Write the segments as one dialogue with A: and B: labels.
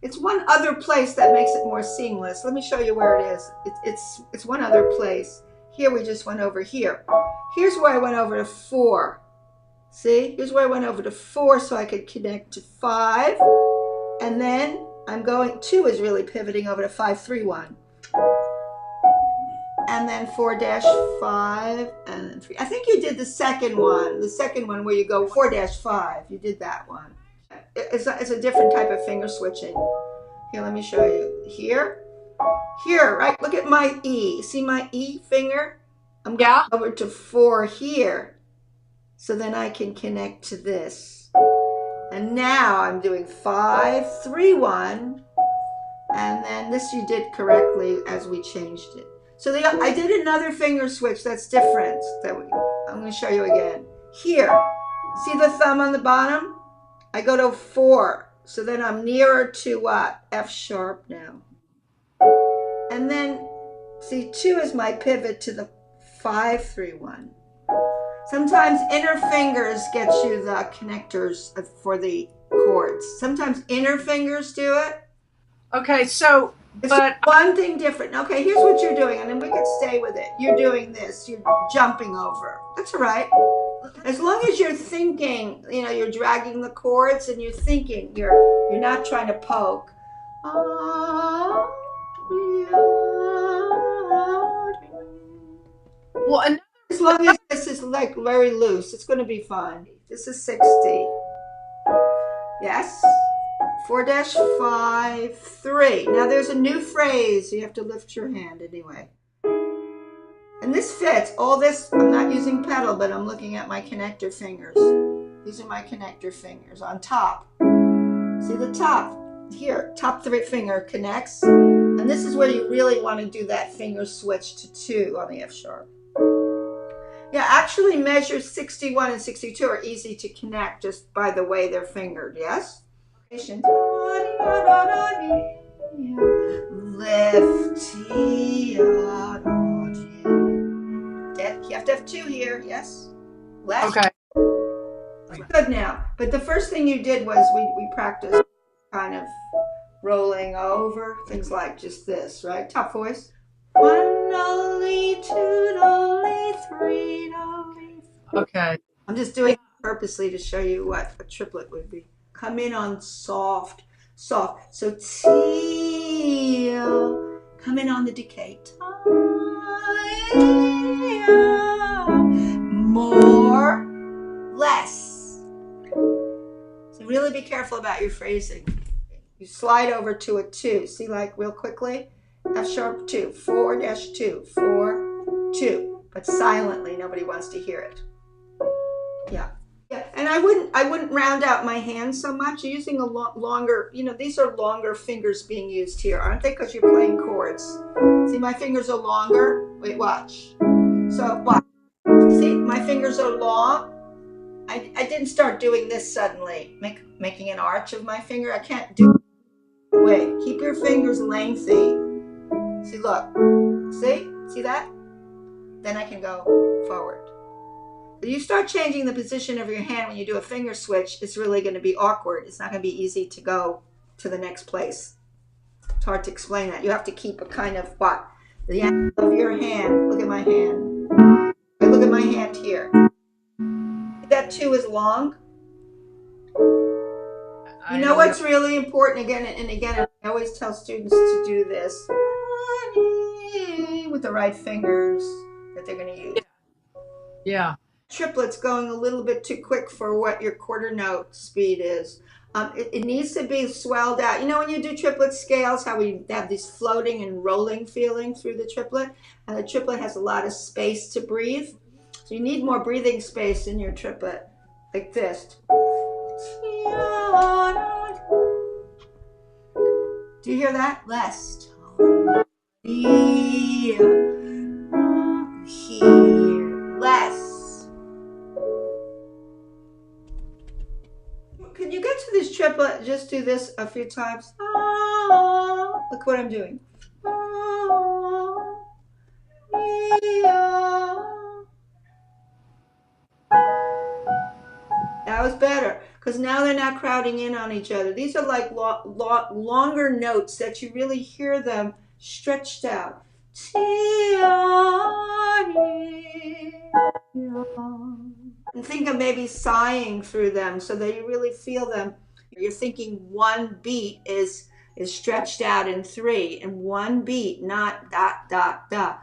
A: It's one other place that makes it more seamless. Let me show you where it is. It's one other place. Here we just went over here. Here's where I went over to 4. See, here's where I went over to 4 so I could connect to 5. And then I'm going, 2 is really pivoting over to 5, 3, 1. And then 4-5 and then 3. I think you did the second one where you go 4-5. You did that one. It's a different type of finger switching. Here, let me show you. Here, right? Look at my E. See my E finger? I'm going over to 4 here. So then I can connect to this. And now I'm doing 5, 3, 1. And then this you did correctly as we changed it. So I did another finger switch that's different. I'm going to show you again. Here, see the thumb on the bottom? I go to 4. So then I'm nearer to what? F sharp now. And then, see, 2 is my pivot to the 5, 3, 1. Sometimes inner fingers get you the connectors for the chords. Sometimes inner fingers do it.
B: Okay, so,
A: but one thing different. Okay, here's what you're doing, and then we could stay with it. You're doing this. You're jumping over. That's all right. As long as you're thinking, you're dragging the chords and you're thinking. You're not trying to poke.
B: Well,
A: as long as this is like very loose, it's going to be fine. This is 60. Yes. 4-5, 3. Now there's a new phrase. You have to lift your hand anyway. And this fits. All this, I'm not using pedal, but I'm looking at my connector fingers. These are my connector fingers on top. See the top? Here, top 3 finger connects. And this is where you really want to do that finger switch to 2 on the F sharp. Yeah, actually measures 61 and 62 are easy to connect just by the way they're fingered, yes? Lift you have to have 2 here, yes? Left.
B: Okay.
A: Good now. But the first thing you did was we practiced kind of rolling over, things like just this, right? Top voice. 1 dolly, 2 dolly, 3 dolly.
B: Okay.
A: I'm just doing it purposely to show you what a triplet would be. Come in on soft. So teal. Come in on the decay. More, less. So really be careful about your phrasing. You slide over to a 2. See, like real quickly? F sharp 2, 4-2, 4, 2. But silently, nobody wants to hear it. Yeah. And I wouldn't round out my hands so much. You're using a longer, these are longer fingers being used here, aren't they? Because you're playing chords. See, my fingers are longer. Wait, watch. So, watch. See, my fingers are long. I didn't start doing this suddenly, making an arch of my finger. I can't do it. Wait, keep your fingers lengthy. See, look. See that? Then I can go forward. If you start changing the position of your hand when you do a finger switch, it's really going to be awkward. It's not going to be easy to go to the next place. It's hard to explain that. You have to keep a kind of what? The end of your hand. Look at my hand. Look at my hand here. That 2 is long. You know what's really important, again, I always tell students to do this with the right fingers that they're going to use.
B: Yeah.
A: Triplets going a little bit too quick for what your quarter note speed is. It needs to be swelled out. When you do triplet scales, how we have this floating and rolling feeling through the triplet, and the triplet has a lot of space to breathe. So you need more breathing space in your triplet, like this. Do you hear that? Less. Here. Less. Can you get to this triplet? Just do this a few times. Look what I'm doing. That was better. because now they're not crowding in on each other. These are like longer notes that you really hear them stretched out. And think of maybe sighing through them so that you really feel them. You're thinking one beat is stretched out in 3, and one beat, not dot, dot, dot.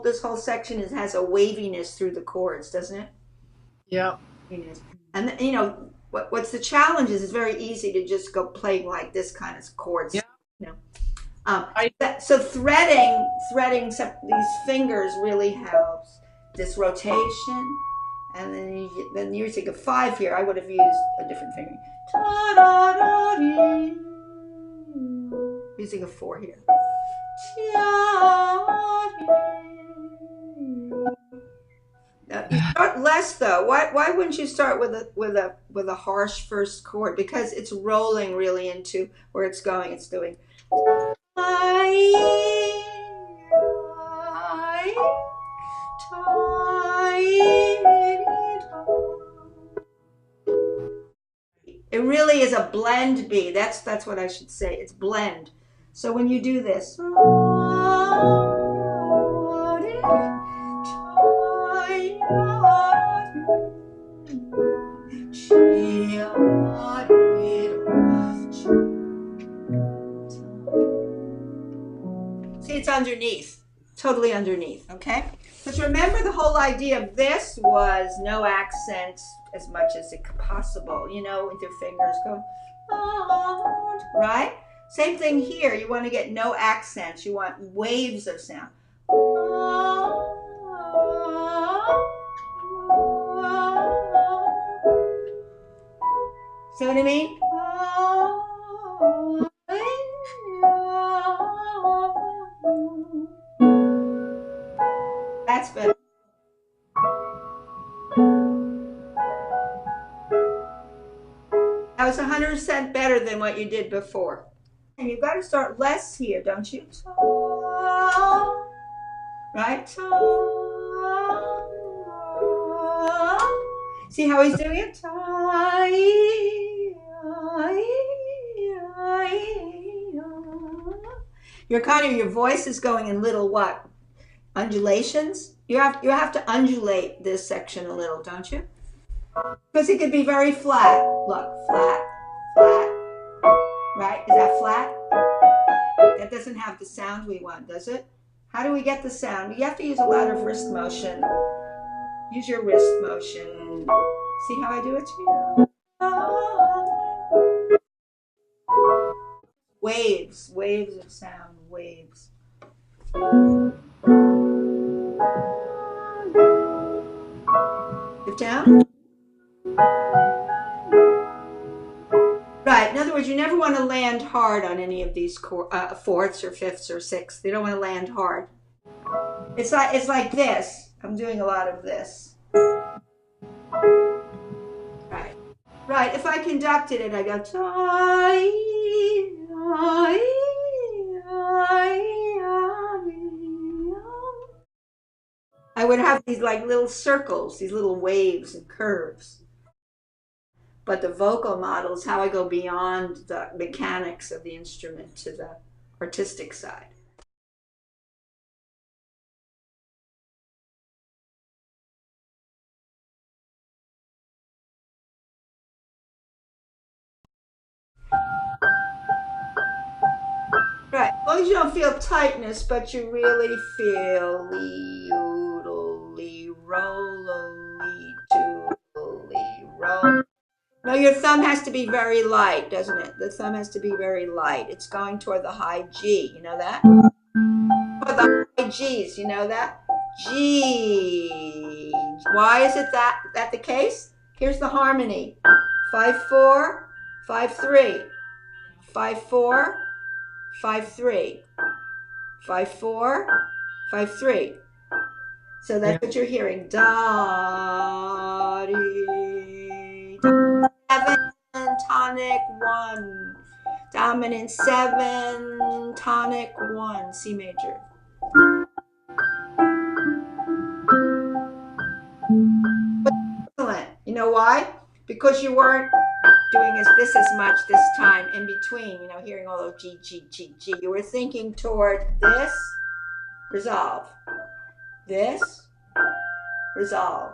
A: This whole section has a waviness through the chords, doesn't it?
B: Yeah.
A: And you know what's the challenge is it's very easy to just go playing like this kind of chords.
B: Yeah.
A: You know. So threading these fingers really helps. This rotation, and then you're using a 5 here. I would have used a different finger. Using a 4 here. Now, you start less though. Why wouldn't you start with a harsh first chord? Because it's rolling really into where it's going. It's doing. It really is a blend B. That's what I should say. It's blend. So when you do this, see, it's underneath, totally underneath, okay? Because remember, the whole idea of this was no accents as much as it possible, you know, with your fingers going, right? Same thing here. You want to get no accents. You want waves of sound. See what I mean? That's better. That was 100% better than what you did before. And you've got to start less here, don't you? Right? See how he's doing it? Your voice is going in little what? Undulations? You have to undulate this section a little, don't you? Because it could be very flat. Look, flat, flat. Right? Is that flat? That doesn't have the sound we want, does it? How do we get the sound? You have to use a lot of wrist motion. Use your wrist motion. See how I do it to you? Waves, waves of sound, waves. Get down. Right. In other words, you never want to land hard on any of these fourths or fifths or sixths. You don't want to land hard. It's like this. I'm doing a lot of this. Right. Right. If I conducted it, I go. I would have these like little circles, these little waves and curves. But the vocal model is how I go beyond the mechanics of the instrument to the artistic side. Right. As long as you don't feel tightness, but you really feel lee-oodle-lee, roll-o-lee, toodle-lee, roll. No, your thumb has to be very light, doesn't it? The thumb has to be very light. It's going toward the high G. You know that? Toward the high G's. You know that? G. Why is it that the case? Here's the harmony. 5-4, 5-3, 5-4, 5-3, 5-4, 5-3. So that's what you're hearing. Da, dee, da. 7, tonic 1, dominant 7, tonic 1, C major. Excellent. You know why? Because you weren't doing this as much this time in between, you know, hearing all those G, G, G, G. You were thinking toward this, resolve. This, resolve.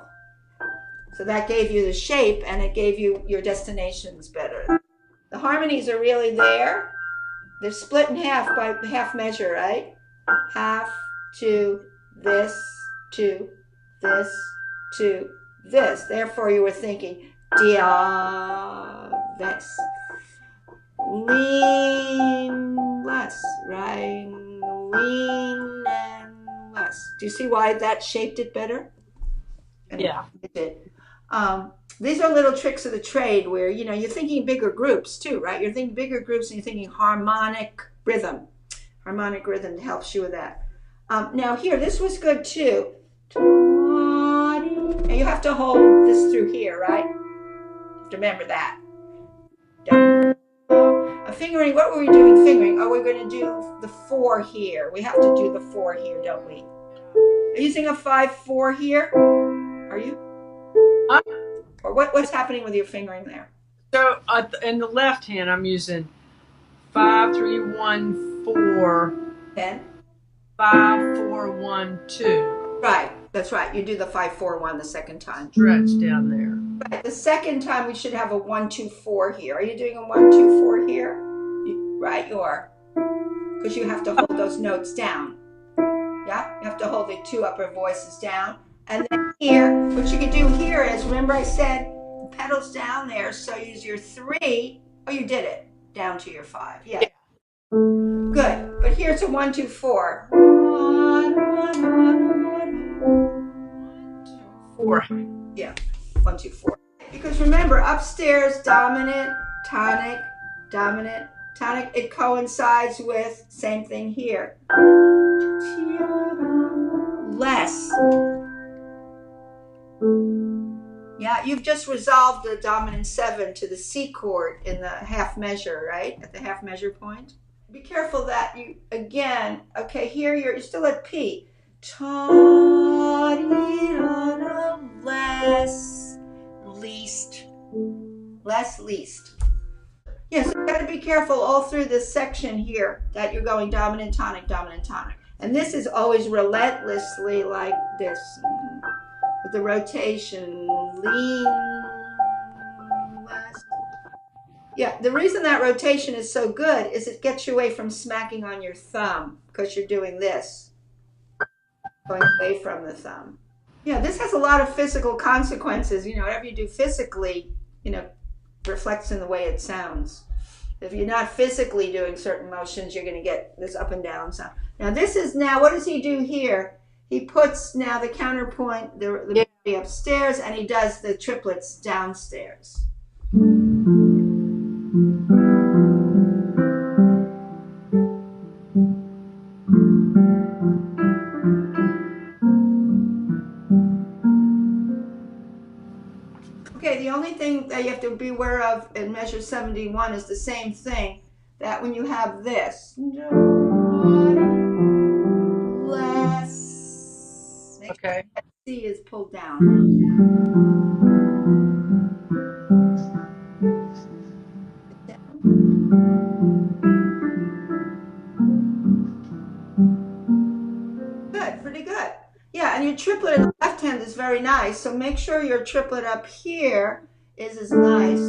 A: So that gave you the shape and it gave you your destinations better. The harmonies are really there. They're split in half by half measure, right? Half to this, to this, to this. Therefore, you were thinking dia, this. Lean less, right? Lean and less. Do you see why that shaped it better? And
B: Yeah.
A: it did. These are little tricks of the trade where, you know, you're thinking bigger groups too, right? You're thinking bigger groups and you're thinking harmonic rhythm. Harmonic rhythm helps you with that. Now here, this was good too. And you have to hold this through here, right? You have to remember that. Fingering, what were we doing fingering? Oh, we're going to do the 4 here. We have to do the 4 here, don't we? Are you using a 5-4 here? Are you? Or what's happening with your fingering there?
B: So in the left hand, I'm using 5, 3, 1, 4.
A: Then
B: 5, 4, 1, 2.
A: Right, that's right. You do the 5-4-1 the second time.
B: Stretch down there.
A: Right. The second time we should have a 1-2-4 here. Are you doing a 1-2-4 here? Right, you are. Because you have to hold those notes down. Yeah, you have to hold the 2 upper voices down. And then here, what you can do here is, remember I said the pedal's down there, so use your 3. Oh, you did it. Down to your 5. Yeah. Good. But here's a 1-2-4. 1, 1, 1, 1, 4. Yeah. 1-2-4. Because remember, upstairs, dominant, tonic, it coincides with same thing here. Less. Yeah, you've just resolved the dominant 7 to the C chord in the half measure, right? At the half measure point. Be careful that you, again, okay, here you're still at P. Less, least. Less, least. Yes, you got to be careful all through this section here that you're going dominant, tonic, dominant, tonic. And this is always relentlessly like this. With the rotation, lean, less. Yeah, the reason that rotation is so good is it gets you away from smacking on your thumb because you're doing this. Going away from the thumb. Yeah, this has a lot of physical consequences. You know, whatever you do physically, you know, reflects in the way it sounds. If you're not physically doing certain motions, you're going to get this up and down sound. Now this is now, what does he do here? He puts now the counterpoint, the upstairs, and he does the triplets downstairs. Okay, the only thing that you have to be aware of in measure 71 is the same thing, that when you have this, less,
B: Okay.
A: C is pulled down. Good, pretty good. Yeah, and your triplet in the left hand is very nice, so make sure your triplet up here is as nice.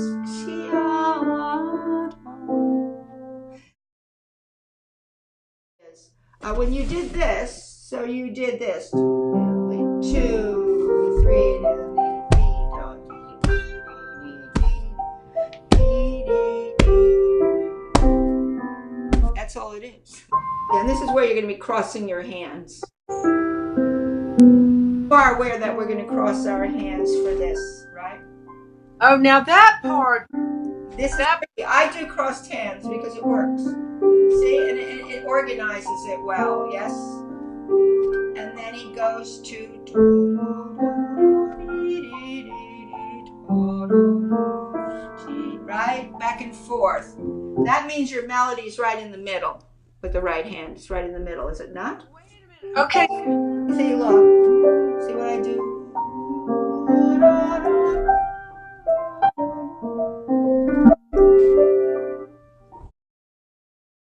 A: When you did this, so you did this. 2, 3, that's all it is. And this is where you're going to be crossing your hands. You are aware that we're going to cross our hands for this, right?
B: Oh, now that part.
A: This is, I do crossed hands because it works. See, and it organizes it well, yes? And then he goes to right? Back and forth. That means your melody's right in the middle with the right hand. It's right in the middle, is it not?
B: Okay.
A: See, look. See what I do?